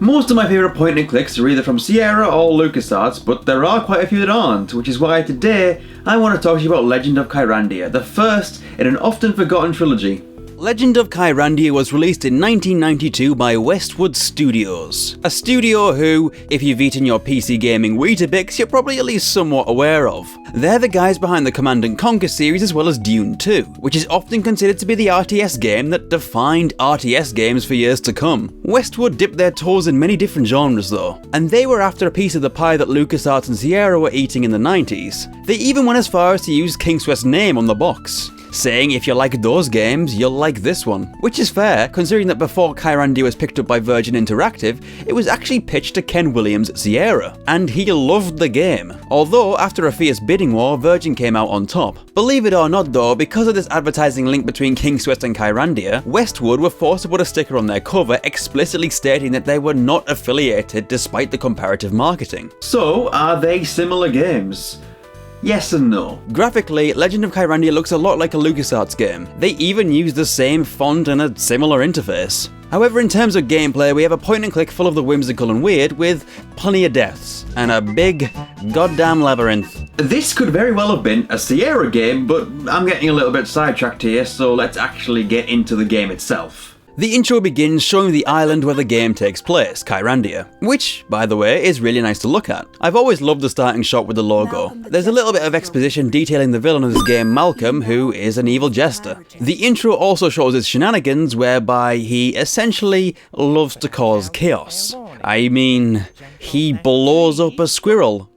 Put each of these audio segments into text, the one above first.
Most of my favourite point and clicks are either from Sierra or LucasArts, but there are quite a few that aren't, which is why today I want to talk to you about Legend of Kyrandia, the first in an often forgotten trilogy. Legend of Kyrandia was released in 1992 by Westwood Studios, a studio who, if you've eaten your PC gaming Weetabix, you're probably at least somewhat aware of. They're the guys behind the Command & Conquer series as well as Dune 2, which is often considered to be the RTS game that defined RTS games for years to come. Westwood dipped their toes in many different genres though, and they were after a piece of the pie that LucasArts and Sierra were eating in the 90s. They even went as far as to use King Swift's name on the box, saying if you like those games, you'll like this one. Which is fair, considering that before Kyrandia was picked up by Virgin Interactive, it was actually pitched to Ken Williams' Sierra, and he loved the game. Although, after a fierce bidding war, Virgin came out on top. Believe it or not though, because of this advertising link between King Swift and Kyrandia, Westwood were forced to put a sticker on their cover explicitly stating that they were not affiliated despite the comparative marketing. So, are they similar games? Yes and no. Graphically, Legend of Kyrandia looks a lot like a LucasArts game. They even use the same font and a similar interface. However, in terms of gameplay, we have a point and click full of the whimsical and weird, with plenty of deaths, and a big goddamn labyrinth. This could very well have been a Sierra game, but I'm getting a little bit sidetracked here, so let's actually get into the game itself. The intro begins showing the island where the game takes place, Kyrandia, which, by the way, is really nice to look at. I've always loved the starting shot with the logo. There's a little bit of exposition detailing the villain of this game, Malcolm, who is an evil jester. The intro also shows his shenanigans, whereby he essentially loves to cause chaos. I mean, he blows up a squirrel.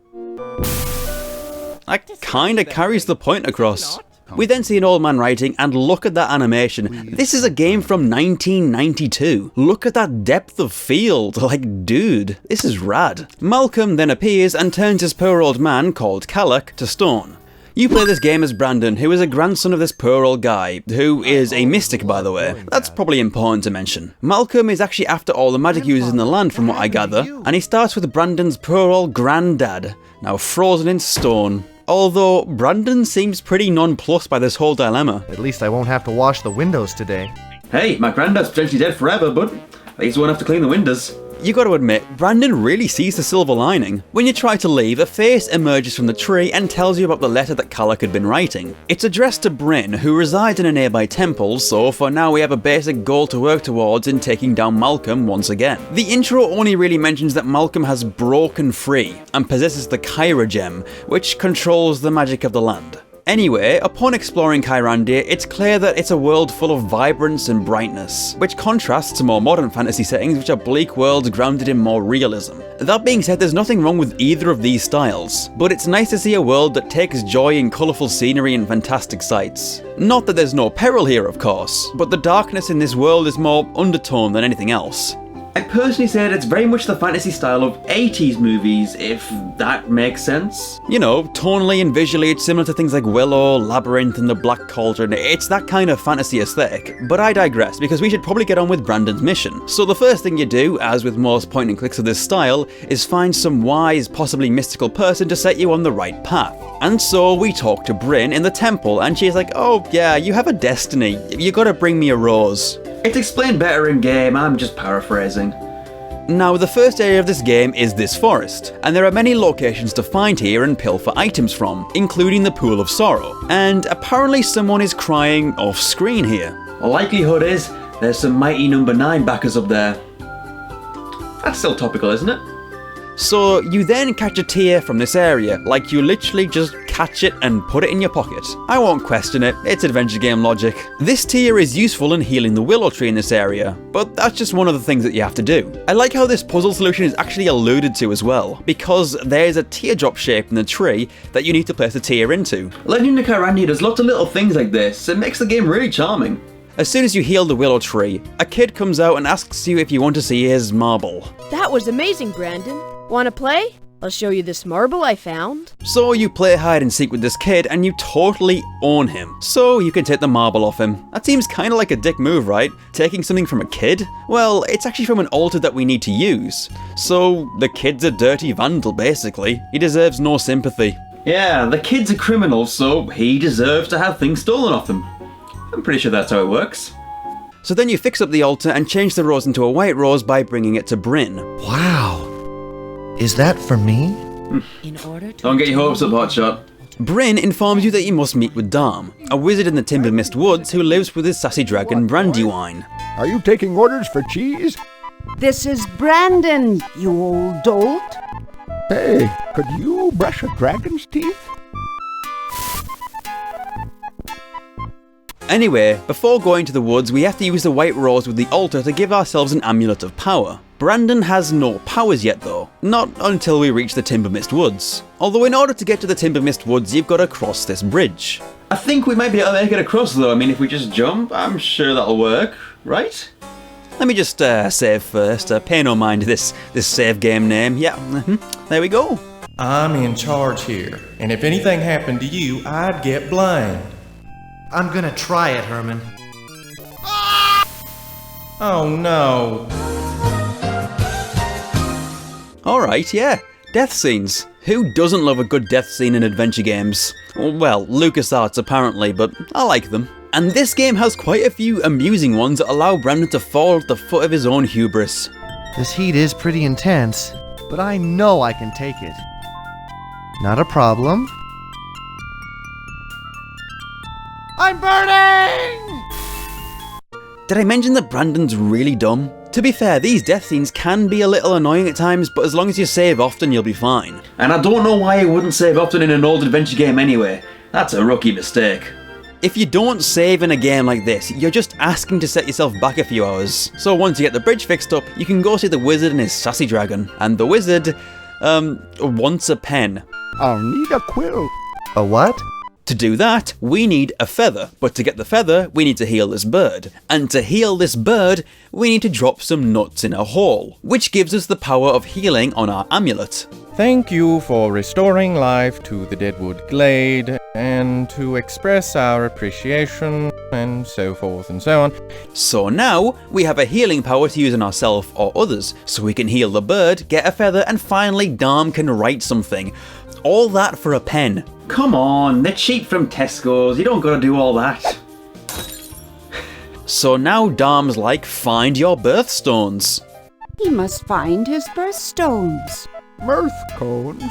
That kinda carries the point across. We then see an old man writing, and look at that animation. This is a game from 1992. Look at that depth of field. Like, dude, this is rad. Malcolm then appears and turns his poor old man, called Callach, to stone. You play this game as Brandon, who is a grandson of this poor old guy, who is a mystic, by the way. That's probably important to mention. Malcolm is actually after all the magic users in the land, from what I gather, and he starts with Brandon's poor old granddad, now frozen in stone. Although, Brandon seems pretty nonplussed by this whole dilemma. At least I won't have to wash the windows today. Hey, my granddad's potentially dead forever, but at least I won't have to clean the windows. You gotta admit, Brandon really sees the silver lining. When you try to leave, a face emerges from the tree and tells you about the letter that Callach had been writing. It's addressed to Bryn, who resides in a nearby temple, so for now we have a basic goal to work towards in taking down Malcolm once again. The intro only really mentions that Malcolm has broken free and possesses the Kyra gem, which controls the magic of the land. Anyway, upon exploring Kyrandia, it's clear that it's a world full of vibrance and brightness, which contrasts to more modern fantasy settings, which are bleak worlds grounded in more realism. That being said, there's nothing wrong with either of these styles, but it's nice to see a world that takes joy in colourful scenery and fantastic sights. Not that there's no peril here, of course, but the darkness in this world is more undertone than anything else. I personally said it's very much the fantasy style of 80s movies, if that makes sense. You know, tonally and visually it's similar to things like Willow, Labyrinth and The Black Cauldron. It's that kind of fantasy aesthetic. But I digress, because we should probably get on with Brandon's mission. So the first thing you do, as with most point and clicks of this style, is find some wise, possibly mystical person to set you on the right path. And so we talk to Bryn in the temple, and she's like, oh yeah, you have a destiny. You gotta bring me a rose. It's explained better in game, I'm just paraphrasing. Now, the first area of this game is this forest, and there are many locations to find here and pilfer items from, including the Pool of Sorrow, and apparently someone is crying off screen here. The likelihood is there's some mighty number 9 backers up there. That's still topical, isn't it? So you then catch a tear from this area, like you literally just catch it and put it in your pocket. I won't question it, it's adventure game logic. This tear is useful in healing the willow tree in this area, but that's just one of the things that you have to do. I like how this puzzle solution is actually alluded to as well, because there's a teardrop shape in the tree that you need to place a tear into. Legend of Kyrandia does lots of little things like this, it makes the game really charming. As soon as you heal the willow tree, a kid comes out and asks you if you want to see his marble. That was amazing, Brandon. Wanna play? I'll show you this marble I found. So you play hide and seek with this kid and you totally own him. So you can take the marble off him. That seems kinda like a dick move, right? Taking something from a kid? Well, it's actually from an altar that we need to use. So the kid's a dirty vandal, basically. He deserves no sympathy. Yeah, the kid's a criminal, so he deserves to have things stolen off him. I'm pretty sure that's how it works. So then you fix up the altar and change the rose into a white rose by bringing it to Bryn. Wow. Is that for me? Don't get your hopes up, Hotshot. Bryn informs you that you must meet with Darm, a wizard in the Timber Mist Woods who lives with his sassy dragon Brandywine. Are you taking orders for cheese? This is Brandon, you old dolt. Hey, could you brush a dragon's teeth? Anyway, before going to the woods, we have to use the white rose with the altar to give ourselves an amulet of power. Brandon has no powers yet though, not until we reach the Timber Mist Woods. Although in order to get to the Timber Mist Woods, you've got to cross this bridge. I think we might be able to make it across though. I mean, if we just jump, I'm sure that'll work, right? Let me just save first. Pay no mind to this save game name. Yeah, there we go. I'm in charge here, and if anything happened to you, I'd get blamed. I'm gonna try it, Herman. Oh no. Alright, yeah. Death scenes. Who doesn't love a good death scene in adventure games? Well, LucasArts apparently, but I like them. And this game has quite a few amusing ones that allow Brandon to fall at the foot of his own hubris. This heat is pretty intense, but I know I can take it. Not a problem. I'm burning! Did I mention that Brandon's really dumb? To be fair, these death scenes can be a little annoying at times, but as long as you save often, you'll be fine. And I don't know why you wouldn't save often in an old adventure game anyway. That's a rookie mistake. If you don't save in a game like this, you're just asking to set yourself back a few hours. So once you get the bridge fixed up, you can go see the wizard and his sassy dragon. And the wizard, wants a pen. I'll need a quill. A what? To do that, we need a feather, but to get the feather, we need to heal this bird. And to heal this bird, we need to drop some nuts in a hole, which gives us the power of healing on our amulet. Thank you for restoring life to the Deadwood Glade, and to express our appreciation, and so forth and so on. So now, we have a healing power to use on ourselves or others, so we can heal the bird, get a feather, and finally Darm can write something. All that for a pen. Come on, they're cheap from Tesco's, you don't gotta do all that. So now Darm's like, find your birthstones. He must find his birthstones. Mirth cones.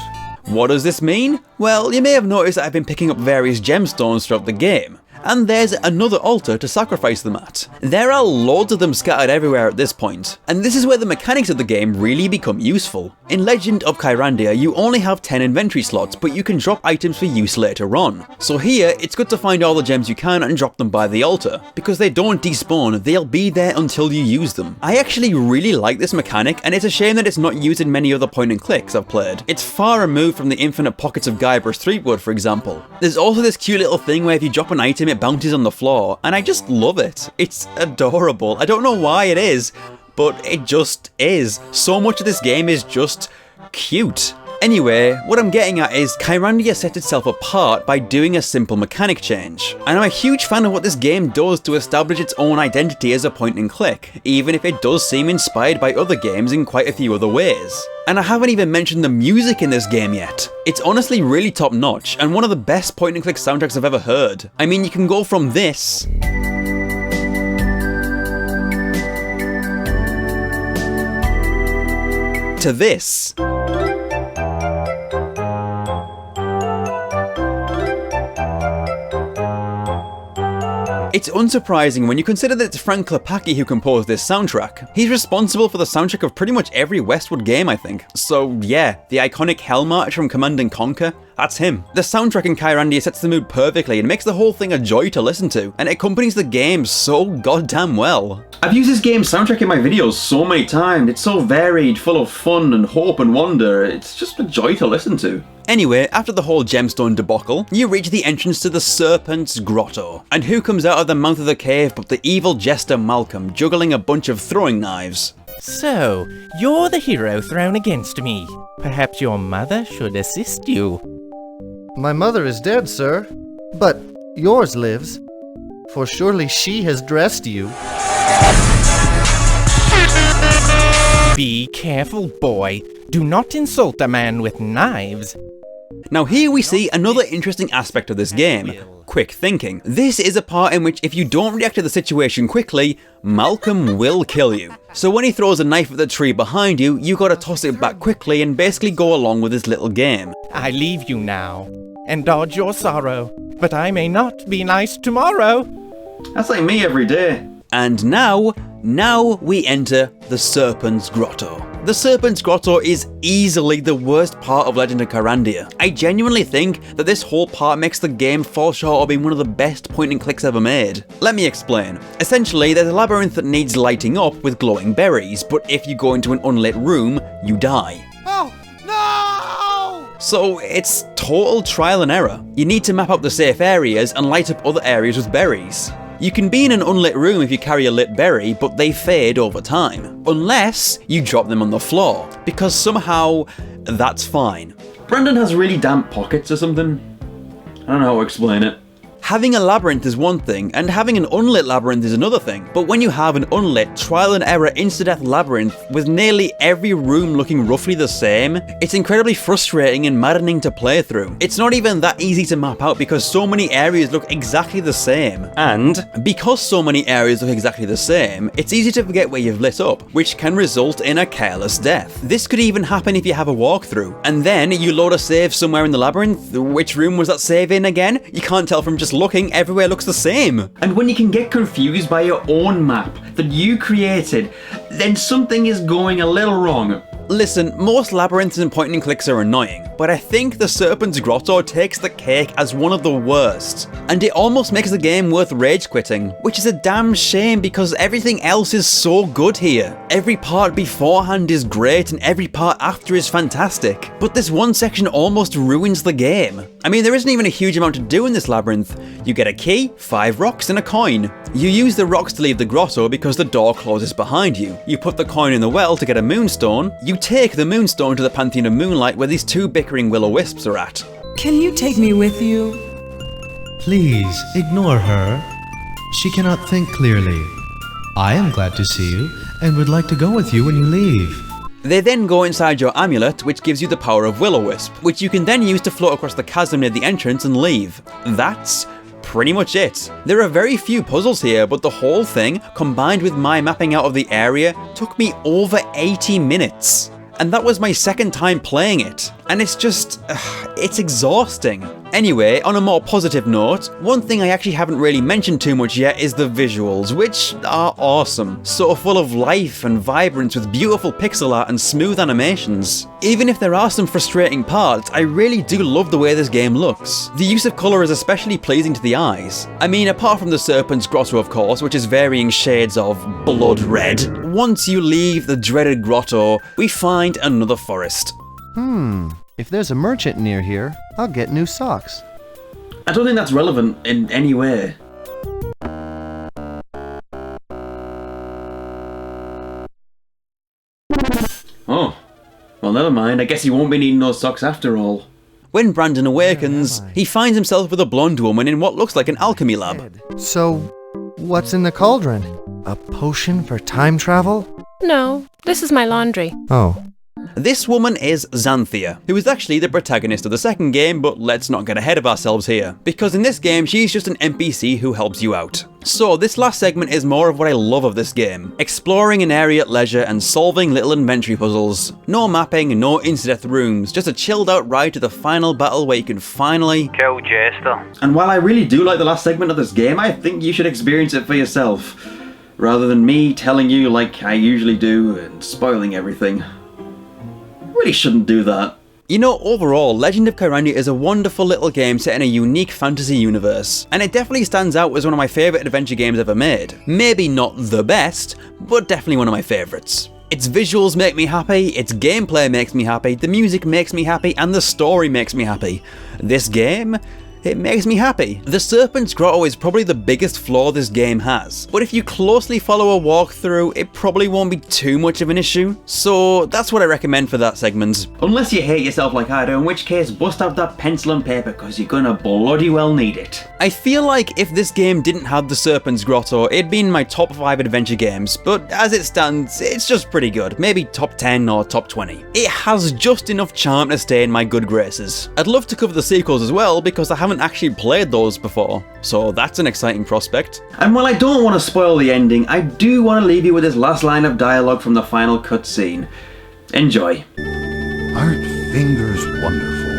What does this mean? Well, you may have noticed that I've been picking up various gemstones throughout the game. And there's another altar to sacrifice them at. There are loads of them scattered everywhere at this point, and this is where the mechanics of the game really become useful. In Legend of Kyrandia, you only have 10 inventory slots, but you can drop items for use later on. So here, it's good to find all the gems you can and drop them by the altar, because they don't despawn, they'll be there until you use them. I actually really like this mechanic, and it's a shame that it's not used in many other point and clicks I've played. It's far removed from the infinite pockets of Guybrush Threepwood, for example. There's also this cute little thing where if you drop an item, it bounces on the floor, and I just love it. It's adorable. I don't know why it is, but it just is. So much of this game is just cute. Anyway, what I'm getting at is Kyrandia set itself apart by doing a simple mechanic change. And I'm a huge fan of what this game does to establish its own identity as a point and click, even if it does seem inspired by other games in quite a few other ways. And I haven't even mentioned the music in this game yet. It's honestly really top notch, and one of the best point and click soundtracks I've ever heard. I mean, you can go from this to this. It's unsurprising when you consider that it's Frank Klepacki who composed this soundtrack. He's responsible for the soundtrack of pretty much every Westwood game, I think. So yeah, the iconic Hell March from Command & Conquer, that's him. The soundtrack in Kyrandia sets the mood perfectly and makes the whole thing a joy to listen to, and it accompanies the game so goddamn well. I've used this game's soundtrack in my videos so many times. It's so varied, full of fun and hope and wonder. It's just a joy to listen to. Anyway, after the whole gemstone debacle, you reach the entrance to the Serpent's Grotto. And who comes out of the mouth of the cave but the evil jester Malcolm, juggling a bunch of throwing knives. So, you're the hero thrown against me. Perhaps your mother should assist you. My mother is dead, sir, but yours lives, for surely she has dressed you. Be careful, boy. Do not insult a man with knives. Now here we see another interesting aspect of this game, quick thinking. This is a part in which if you don't react to the situation quickly, Malcolm will kill you. So when he throws a knife at the tree behind you, you gotta toss it back quickly and basically go along with his little game. I leave you now, and dodge your sorrow, but I may not be nice tomorrow. That's like me every day. And now we enter the Serpent's Grotto. The Serpent's Grotto is easily the worst part of Legend of Kyrandia. I genuinely think that this whole part makes the game fall short of being one of the best point and clicks ever made. Let me explain. Essentially, there's a labyrinth that needs lighting up with glowing berries, but if you go into an unlit room, you die. Oh, no! So it's total trial and error. You need to map out the safe areas and light up other areas with berries. You can be in an unlit room if you carry a lit berry, but they fade over time. Unless you drop them on the floor, because somehow that's fine. Brandon has really damp pockets or something. I don't know how to explain it. Having a labyrinth is one thing, and having an unlit labyrinth is another thing. But when you have an unlit, trial and error insta-death labyrinth with nearly every room looking roughly the same, it's incredibly frustrating and maddening to play through. It's not even that easy to map out because so many areas look exactly the same. And because so many areas look exactly the same, it's easy to forget where you've lit up, which can result in a careless death. This could even happen if you have a walkthrough, and then you load a save somewhere in the labyrinth. Which room was that save in again? You can't tell from just looking, everywhere looks the same. And when you can get confused by your own map that you created, then something is going a little wrong. Listen, most labyrinths and point and clicks are annoying, but I think the Serpent's Grotto takes the cake as one of the worst. And it almost makes the game worth rage quitting, which is a damn shame because everything else is so good here. Every part beforehand is great and every part after is fantastic, but this one section almost ruins the game. I mean, there isn't even a huge amount to do in this labyrinth. You get a key, 5 rocks and a coin. You use the rocks to leave the grotto because the door closes behind you. You put the coin in the well to get a moonstone. You take the moonstone to the Pantheon of Moonlight where these 2 bickering will-o-wisps are at. Can you take me with you? Please, ignore her. She cannot think clearly. I am glad to see you, and would like to go with you when you leave. They then go inside your amulet, which gives you the power of will-o-wisp, which you can then use to float across the chasm near the entrance and leave. That's pretty much it. There are very few puzzles here, but the whole thing, combined with my mapping out of the area, took me over 80 minutes. And that was my second time playing it. And it's just, it's exhausting. Anyway, on a more positive note, one thing I actually haven't really mentioned too much yet is the visuals, which are awesome. So full of life and vibrance with beautiful pixel art and smooth animations. Even if there are some frustrating parts, I really do love the way this game looks. The use of colour is especially pleasing to the eyes. I mean, apart from the Serpent's Grotto of course, which is varying shades of blood red. Once you leave the dreaded grotto, we find another forest. If there's a merchant near here, I'll get new socks. I don't think that's relevant in any way. Oh, well never mind, I guess he won't be needing those socks after all. When Brandon awakens, he finds himself with a blonde woman in what looks like an alchemy lab. So, what's in the cauldron? A potion for time travel? No, this is my laundry. Oh. This woman is Xanthia, who is actually the protagonist of the second game, but let's not get ahead of ourselves here, because in this game she's just an NPC who helps you out. So this last segment is more of what I love of this game, exploring an area at leisure and solving little inventory puzzles. No mapping, no insta-death rooms, just a chilled out ride to the final battle where you can finally kill Jester. And while I really do like the last segment of this game, I think you should experience it for yourself, rather than me telling you like I usually do and spoiling everything. Really shouldn't do that. You know, overall, Legend of Kyrandia is a wonderful little game set in a unique fantasy universe, and it definitely stands out as one of my favourite adventure games ever made. Maybe not the best, but definitely one of my favourites. Its visuals make me happy, its gameplay makes me happy, the music makes me happy, and the story makes me happy. This game? It makes me happy. The Serpent's Grotto is probably the biggest flaw this game has, but if you closely follow a walkthrough, it probably won't be too much of an issue. So that's what I recommend for that segment. Unless you hate yourself like I do, in which case bust out that pencil and paper because you're gonna bloody well need it. I feel like if this game didn't have the Serpent's Grotto, it'd be in my top 5 adventure games, but as it stands, it's just pretty good. Maybe top 10 or top 20. It has just enough charm to stay in my good graces. I'd love to cover the sequels as well because I haven't haven't actually played those before, so that's an exciting prospect. And while I don't want to spoil the ending, I do want to leave you with this last line of dialogue from the final cutscene. Enjoy. Aren't fingers wonderful?